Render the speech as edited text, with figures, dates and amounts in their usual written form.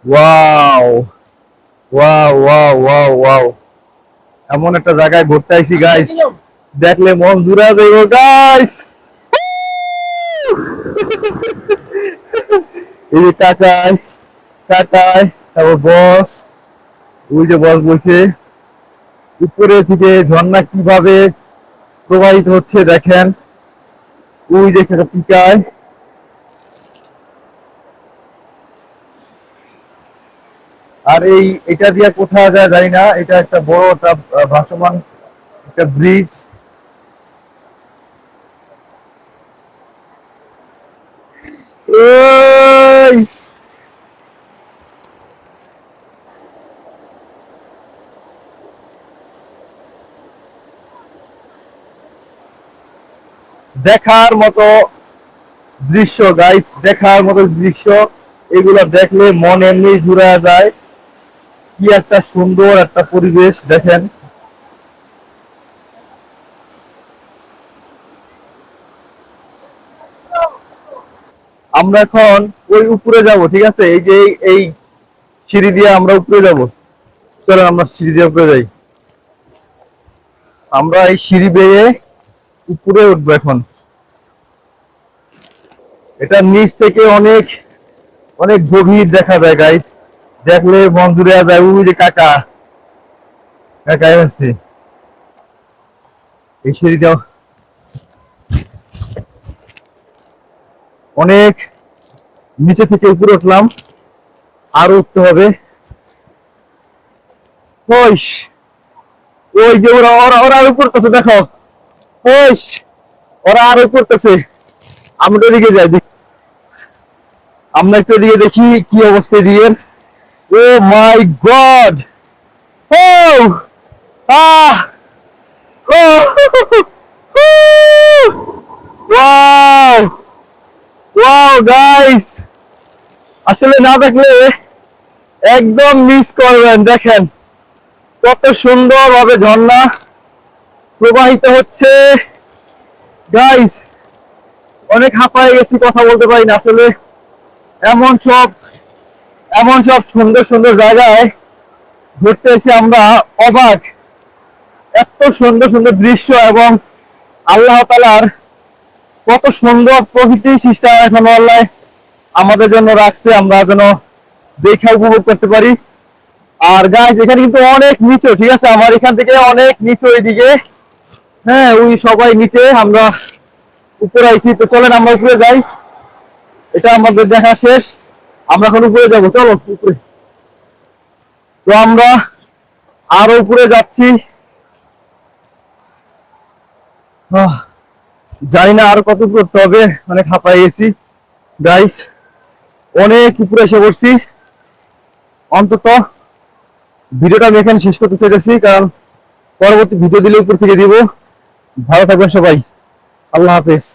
Wow, wow, wow, wow, wow. এমন একটা জায়গায় ঘুরতে আইছি গাইস, দেখলে মন জুড়ে যাবে গাইস। এই যে কাকাই, কাকাই, তারপর বস, ওই যে বস বসে উপরে থেকে ঝর্ণা কিভাবে প্রবাহিত হচ্ছে দেখেন। ওই যে পিকায়, আর এটা দিয়ে কোথায় যায় জানি না। এটা একটা বড় একটা ভাসমান একটা ব্রিজ। এই দেখার মতো দৃশ্য গাইস, দেখার মতো দৃশ্য। এগুলো দেখলে মন এমনি জুড়ে যায়। কি একটা সুন্দর একটা পরিবেশ দেখেন। আমরা এখন ওই উপরে যাব, ঠিক আছে? এই যে এই সিঁড়ি দিয়ে আমরা উপরে যাব। চলেন আমরা সিঁড়ি দিয়ে উপরে যাই। আমরা এই সিঁড়ি বেয়ে উপরে উঠবো এখন। এটা নিচ থেকে অনেক অনেক গভীর দেখা যায় গাইস, দেখলে মন জুড়ে যায়। ওই যে কাকা, কাকা আছে এই সিঁড়িটা অনেক নিচে থেকে উপরে উঠলাম, আরো উঠতে হবে। ওই ওই যে ওরা ওরা ওরা আরো করতেছে, দেখো। ওই ওরা আরো করতেছে। আমরা ওদিকে যাই, আমরা একটু এদিকে দেখি কি অবস্থা দিয়ে। ও মাই গড! ও আহ ও ওয়াও, ওয়াও গাইস, আসলে না দেখলে একদম মিস করবেন। দেখেন কত সুন্দর ভাবে ঝর্ণা প্রবাহিত হচ্ছে গাইস। অনেক হাঁপায়ে গেছি, কথা বলতে পারি না আসলে। এমন সব এমন সব সুন্দর সুন্দর জায়গায় ঘুরতে এসে আমরা অবাক। এত সুন্দর সুন্দর দৃশ্য এবং আল্লাহ তাআলার কত সুন্দর প্রকৃতি সৃষ্টি এখন আল্লাহ আমাদের জন্য রাখছে, আমরা যেন দেখে উপভোগ করতে পারি। আর গাইস এখানে কিন্তু অনেক নিচু, ঠিক আছে? আমার এখান থেকে অনেক নিচু এইদিকে। হ্যাঁ, ওই সবাই নিচে, আমরা উপরে আইছি। তো চলেন আমরা উপরে যাই। এটা আমাদের দেখা শেষ, আমরা এখন উপরে যাবো। চলো উপরে। তো আমরা আরো উপরে যাচ্ছি। জানি না আর কত করতে হবে, অনেক হাঁপাই গেছি গাইস। অনেক উপরে এসে পড়ছি। অন্তত ভিডিওটা আমি এখানে শেষ করতে চাইতেছি, কারণ পরবর্তী ভিডিও দিলে উপর থেকে দিব। ভালো থাকবেন সবাই, আল্লাহ হাফেজ।